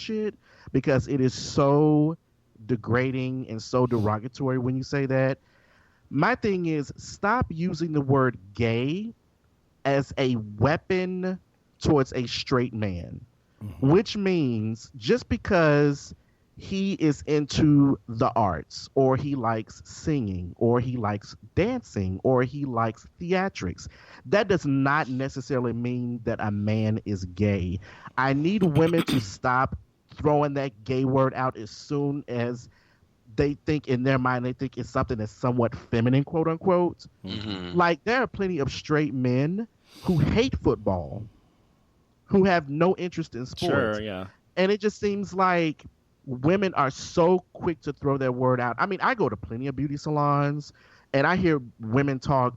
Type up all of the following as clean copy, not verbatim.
bullshit because it is so degrading and so derogatory when you say that. My thing is, stop using the word gay as a weapon towards a straight man, which means just because he is into the arts or he likes singing or he likes dancing or he likes theatrics, that does not necessarily mean that a man is gay. I need women to stop throwing that gay word out as soon as they think in their mind they think it's something that's somewhat feminine, quote unquote. Like, there are plenty of straight men who hate football, who have no interest in sports. Sure, yeah. And it just seems like women are so quick to throw their word out. I mean, I go to plenty of beauty salons and I hear women talk,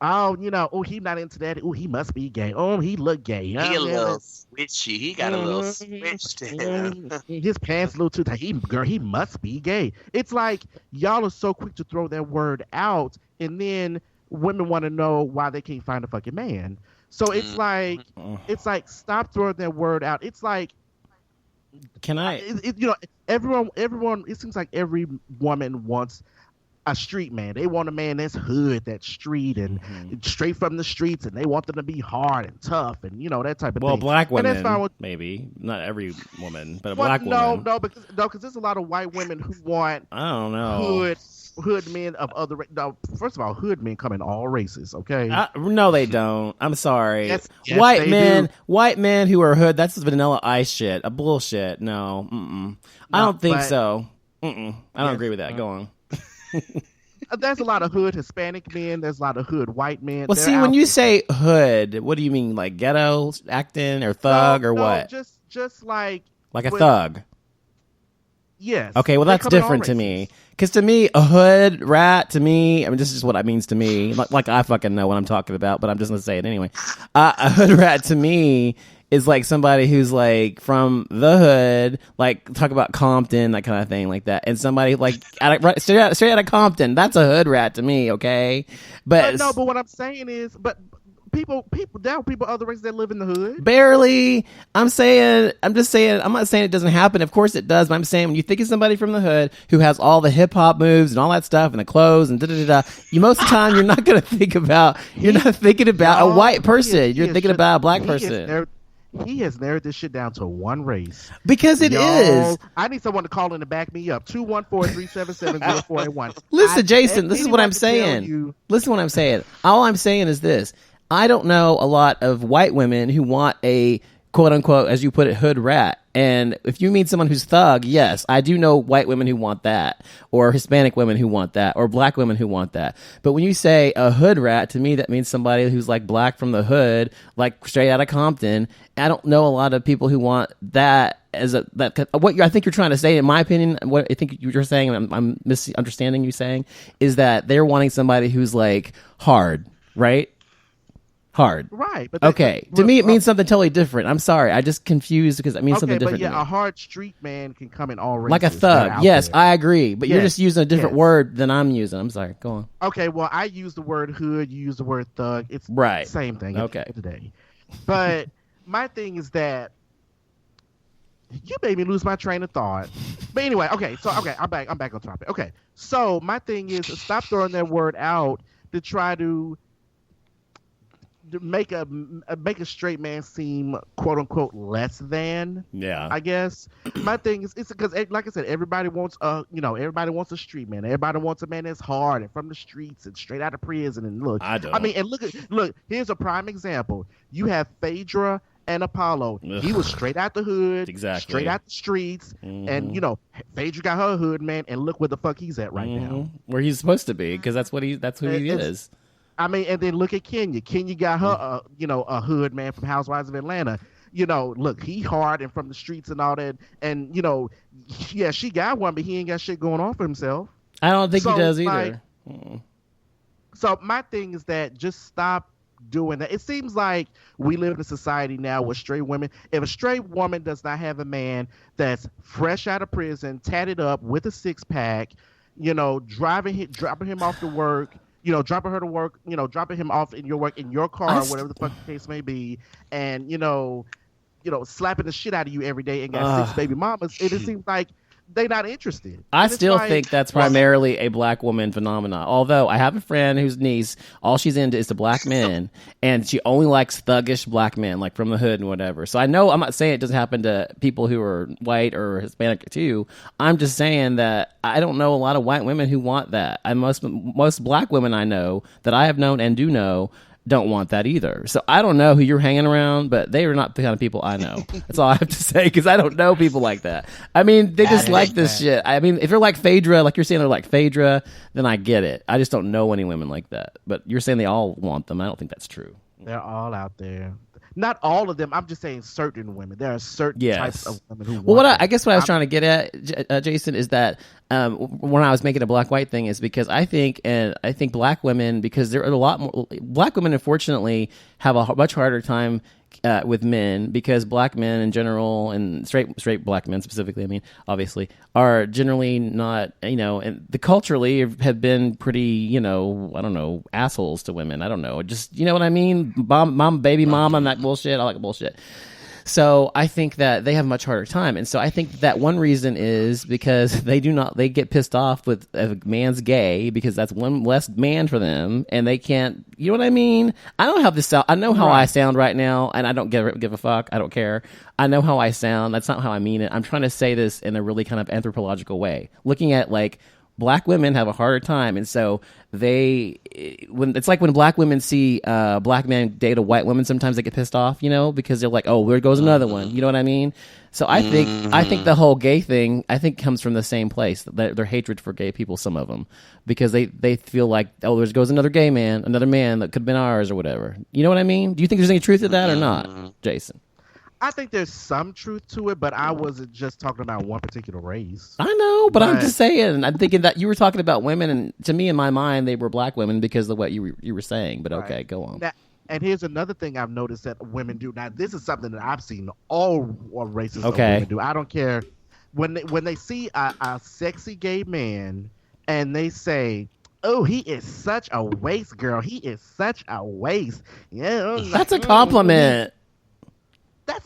oh, he not into that. Oh, he must be gay. Oh, he look gay. He a little switchy. He got a little switch to him. His pants a little too tight. He must be gay. It's like y'all are so quick to throw that word out, and then women want to know why they can't find a fucking man. So it's like stop throwing that word out. It's like, can I? Everyone. It seems like every woman wants a street man. They want a man that's hood, that's street, and straight from the streets, and they want them to be hard and tough, and that type of thing. Well, black women, and that's fine with, maybe not every woman, but a black woman. No, because there's a lot of white women who want I don't know hood men of other. No, first of all, hood men come in all races. Okay, no, they don't. I'm sorry. Yes, white men who are hood. That's Vanilla Ice shit. A bullshit. No, I don't think so. I don't agree with that. Go on. There's a lot of hood Hispanic men. There's a lot of hood white men. Well, see, when you say hood, what do you mean? Like ghetto acting or thug or what? Just like a thug. Yes. Okay, well that's different to me. Because to me, a hood rat, to me, I mean, this is what it means to me. Like I fucking know what I'm talking about, but I'm just gonna say it anyway. A hood rat to me is like somebody who's like from the hood, like talk about Compton, that kind of thing, like that. And somebody like straight out of Compton, that's a hood rat to me, okay? But what I'm saying is, people there are people other races that live in the hood. Barely. I'm just saying, I'm not saying it doesn't happen. Of course it does, but I'm saying when you think of somebody from the hood who has all the hip hop moves and all that stuff and the clothes and you most of the time you're not going to think about a white person. You're thinking about a black person. He has narrowed this shit down to one race. Because it is. I need someone to call in to back me up. 214-377-0481. Listen, Jason, this is what I'm saying. Listen to what I'm saying. All I'm saying is this. I don't know a lot of white women who want a quote-unquote, as you put it, hood rat. And if you mean someone who's thug, yes, I do know white women who want that, or Hispanic women who want that, or black women who want that. But when you say a hood rat, to me that means somebody who's like black from the hood, like straight out of Compton. I don't know a lot of people who want that as I think you're trying to say, in my opinion, what I think you're saying, I'm misunderstanding you saying, is that they're wanting somebody who's like hard, right? Hard. Right. But okay. To me, it means something totally different. I'm sorry. I just confused because it means something different. But a hard street man can come in all races. Like a thug. Yes, there. I agree. But you're just using a different word than I'm using. I'm sorry. Go on. Okay. Well, I use the word hood. You use the word thug. It's right. The same thing. Okay. Today. But my thing is that you made me lose my train of thought. But anyway, I'm back on topic. Okay. So my thing is, stop throwing that word out to try to make a straight man seem quote unquote less than. Yeah, I guess my thing is, it's because like I said, everybody wants a street man. Everybody wants a man that's hard and from the streets and straight out of prison. And look, look, here's a prime example. You have Phaedra and Apollo. Ugh. He was straight out the hood, exactly, straight out the streets, and Phaedra got her hood man, and look where the fuck he's at right now, where he's supposed to be, because that's who he is. I mean, and then look at Kenya. Kenya got her, a hood man from Housewives of Atlanta. Look, he hard and from the streets and all that. And, she got one, but he ain't got shit going on for himself. I don't think he does either. So my thing is that just stop doing that. It seems like we live in a society now where straight women, if a straight woman does not have a man that's fresh out of prison, tatted up with a six-pack, dropping him off to work, dropping her to work, dropping him off in your car, or whatever the fuck the case may be. And, slapping the shit out of you every day and got 6 baby mamas, it seems like they not interested. I still think that's primarily a black woman phenomenon. Although I have a friend whose niece, all she's into is the black men, and she only likes thuggish black men, like from the hood and whatever. So I know, I'm not saying it doesn't happen to people who are white or Hispanic too. I'm just saying that I don't know a lot of white women who want that. Most black women I know that I have known and do know don't want that either. So I don't know who you're hanging around, but they are not the kind of people I know. That's all I have to say, because I don't know people like that. I mean, they just like this shit. I mean, if you're like Phaedra, like you're saying they're like Phaedra, then I get it. I just don't know any women like that. But you're saying they all want them. I don't think that's true. They're all out there. Not all of them. I'm just saying certain women. There are certain types of women who want I guess what I was trying to get at, Jason, is that when I was making a black-white thing is because I think black women, because there are a lot more black women, unfortunately, have a much harder time with men, because black men in general, and straight black men specifically, I mean, obviously, are generally not, and the culturally have been pretty, I don't know, assholes to women. I don't know, just, you know what I mean? Mom, baby mama, and that bullshit. I like bullshit. So I think that they have a much harder time. And so I think that one reason is because they get pissed off with a man's gay, because that's one less man for them, and they can't, you know what I mean? I don't have this sound. I know how I sound right now, and I don't give a fuck. I don't care. I know how I sound. That's not how I mean it. I'm trying to say this in a really kind of anthropological way, looking at like black women have a harder time, and so it's like when black women see black men date a white woman, sometimes they get pissed off, because they're like, oh, there goes another one. You know what I mean? So I think the whole gay thing, I think, comes from the same place, their hatred for gay people, some of them, because they feel like, oh, there goes another gay man, another man that could have been ours or whatever. You know what I mean? Do you think there's any truth to that or not, Jason? I think there's some truth to it, but I wasn't just talking about one particular race. I know, but I'm just saying. I'm thinking that you were talking about women, and to me, in my mind, they were black women because of what you were saying. But okay, go on. And here's another thing I've noticed that women do. Now, this is something that I've seen all races of women do. I don't care. When they see a sexy gay man and they say, oh, he is such a waste, girl. He is such a waste. Yeah, that's a compliment.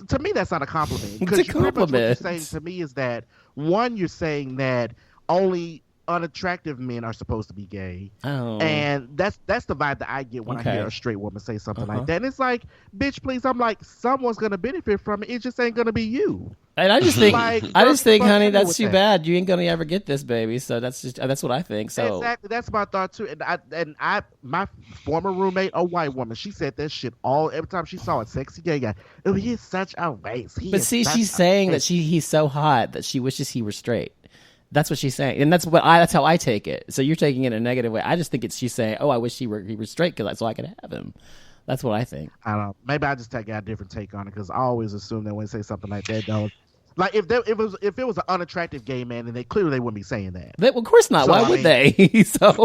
To me, that's not a compliment. It's a compliment. What you're saying to me is that, one, you're saying that only unattractive men are supposed to be gay. Oh. And that's the vibe that I get when I hear a straight woman say something like that. And it's like, bitch, please. I'm like, someone's going to benefit from it. It just ain't going to be you. And I just think, honey, that's too bad. You ain't gonna ever get this, baby. So that's what I think. So exactly, that's my thought too. And my former roommate, a white woman, she said that shit every time she saw a sexy gay guy. Oh, he's such a waste. But see, she's saying that he's so hot that she wishes he were straight. That's what she's saying, and that's how I take it. So you're taking it in a negative way. I just think she's saying, oh, I wish he were straight so I could have him. That's what I think. I don't know. Maybe I just take a different take on it, because I always assume that when they say something like that, though. Like if it was an unattractive gay man, and they wouldn't be saying that. Of course not. So, why would they? So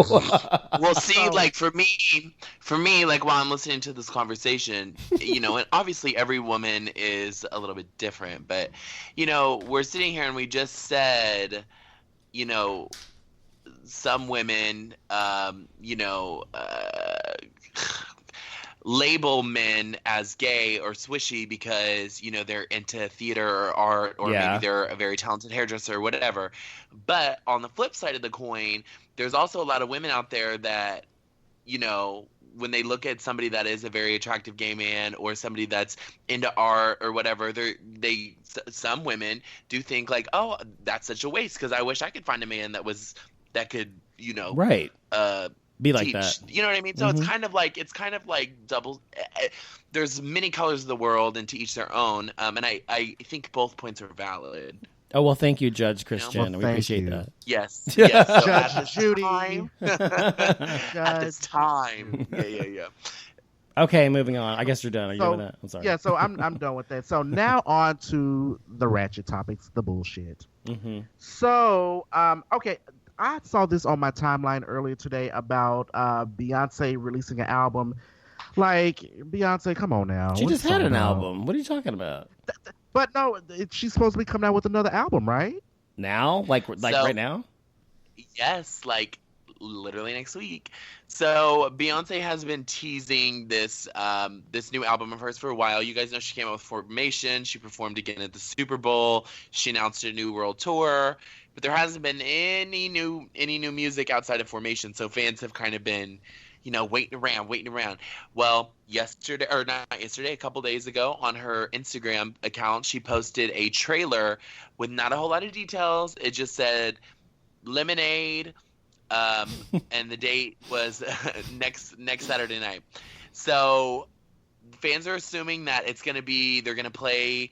well, see, like for me, like while I'm listening to this conversation, and obviously every woman is a little bit different, but we're sitting here and we just said, some women, label men as gay or swishy because they're into theater or art, or maybe they're a very talented hairdresser or whatever. But on the flip side of the coin, there's also a lot of women out there that when they look at somebody that is a very attractive gay man or somebody that's into art or whatever, some women do think like, oh, that's such a waste, because I wish I could find a man that could right be like teach. That. You know what I mean? So it's kind of like double. There's many colors of the world, and to each their own. And I think both points are valid. Oh, well, thank you, Judge Christian. We appreciate that. Yes. So Judge Judy. At this time. Yeah. Okay, moving on. I guess you're done. Are you done with that? I'm sorry. Yeah, so I'm done with that. So now on to the ratchet topics, the bullshit. Mm-hmm. So, okay. I saw this on my timeline earlier today about Beyonce releasing an album. Like, Beyonce, come on now. She just had an album. What are you talking about? But no, she's supposed to be coming out with another album, right? Now? Like right now? Yes, like literally next week. So Beyonce has been teasing this this new album of hers for a while. You guys know she came out with Formation. She performed again at the Super Bowl. She announced a new world tour, but there hasn't been any new music outside of Formation. So fans have kind of been, waiting around. Well, a couple days ago on her Instagram account, she posted a trailer with not a whole lot of details. It just said Lemonade, and the date was next Saturday night. So fans are assuming that they're gonna play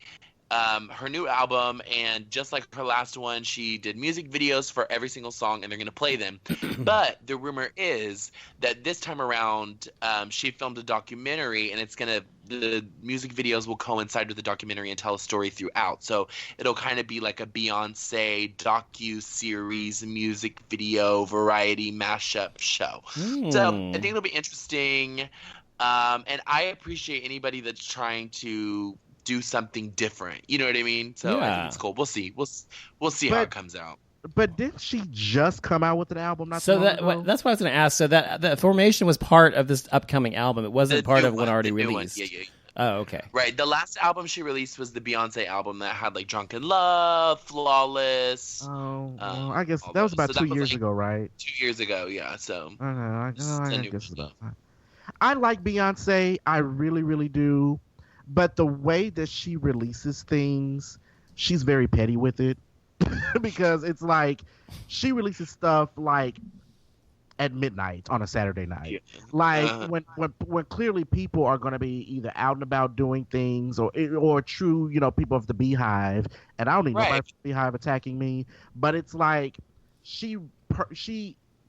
her new album, and just like her last one, she did music videos for every single song, and they're gonna play them. But the rumor is that this time around, she filmed a documentary, and the music videos will coincide with the documentary and tell a story throughout. So it'll kind of be like a Beyonce docu-series music video variety mashup show. So I think it'll be interesting. And I appreciate anybody that's trying to do something different. You know what I mean? So I think it's cool. We'll see. We'll see how it comes out. But didn't she just come out with an album? That's what I was going to ask. So that Formation was part of this upcoming album. It wasn't part of one already released. Yeah. Oh, okay. Right. The last album she released was the Beyonce album that had like Drunken Love, Flawless. I guess that was about 2 years ago, right? 2 years ago, yeah. So I guess about. I like Beyonce. I really, really do. But the way that she releases things, she's very petty with it. Because it's like she releases stuff like at midnight on a Saturday night. Yeah. Like when clearly people are going to be either out and about doing things or true, people of the Beehive. And I don't need nobody from the Beehive attacking me. But it's like she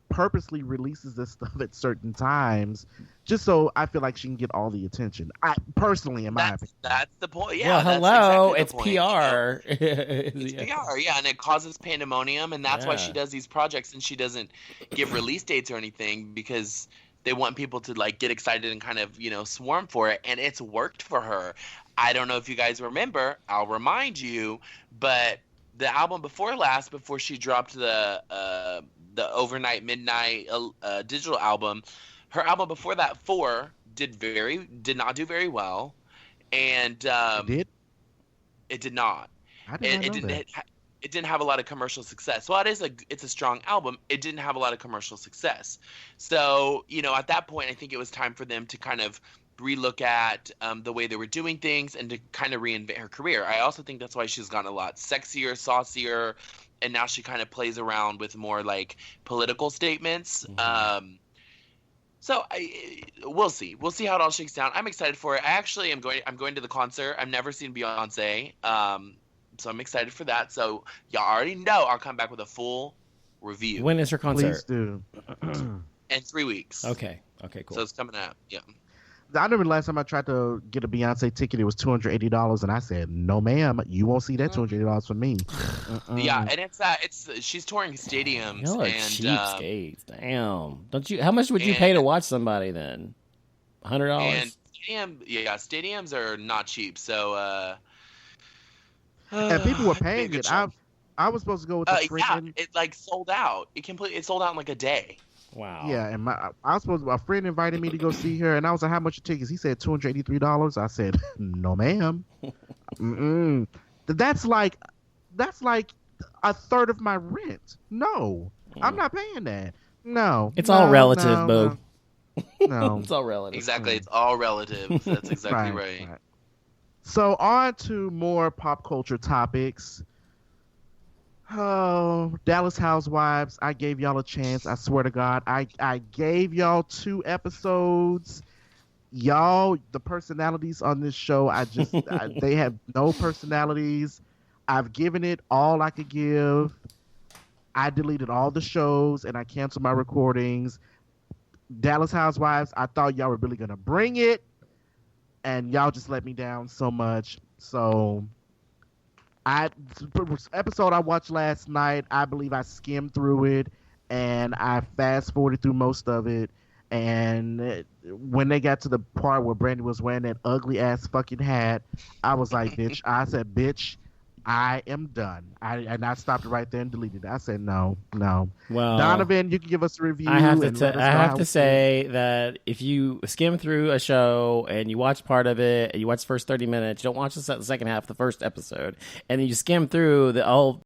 purposely releases this stuff at certain times just so I feel like she can get all the attention. I personally, in my opinion, that's the point. Yeah. Well, hello, exactly it's PR. It's PR, yeah, and it causes pandemonium, and that's why she does these projects, and she doesn't give release dates or anything because they want people to like get excited and kind of swarm for it, and it's worked for her. I don't know if you guys remember. I'll remind you, but the album before she dropped the overnight midnight digital album, her album before that 4 did not do very well, and it did not. It didn't have a lot of commercial success. Well, it's a strong album. It didn't have a lot of commercial success. So at that point, I think it was time for them to kind of relook at the way they were doing things and to kind of reinvent her career. I also think that's why she's gotten a lot sexier, saucier, and now she kind of plays around with more like political statements. Mm-hmm. So we'll see. We'll see how it all shakes down. I'm excited for it. I actually I'm going to the concert. I've never seen Beyonce, so I'm excited for that. So y'all already know I'll come back with a full review. When is her concert? Please do. In 3 weeks. Okay, cool. So it's coming out. Yeah. I remember the last time I tried to get a Beyonce ticket, it was $280, and I said, "No, ma'am, you won't see that $280 from me." Yeah, and she's touring stadiums. Y'all are and cheapskates. Damn, don't you? How much would you pay to watch somebody then? $100. And stadiums are not cheap. So, and people were paying it. I was supposed to go with a friend. Yeah, it like sold out. It sold out in like a day. Wow. Yeah, and a friend invited me to go see her, and I was like, "How much are tickets?" He said $283. I said, "No, ma'am." That's like a third of my rent. No, I'm not paying that. No, it's all relative, boo. No, it's all relative. Exactly, it's all relative. That's exactly right. So on to more pop culture topics. Oh, Dallas Housewives, I gave y'all a chance. I swear to God. I gave y'all 2 episodes. Y'all, the personalities on this show, they have no personalities. I've given it all I could give. I deleted all the shows and I canceled my recordings. Dallas Housewives, I thought y'all were really going to bring it. And y'all just let me down so much. So episode I watched last night, I believe I skimmed through it and I fast forwarded through most of it. And when they got to the part where Brandy was wearing that ugly ass fucking hat, I was like, bitch, I am done. And I stopped it right there and deleted it. I said no. Well, Donovan, you can give us a review. I have to say that if you skim through a show and you watch part of it and you watch the first 30 minutes, you don't watch the second half of the first episode, and then you skim through the whole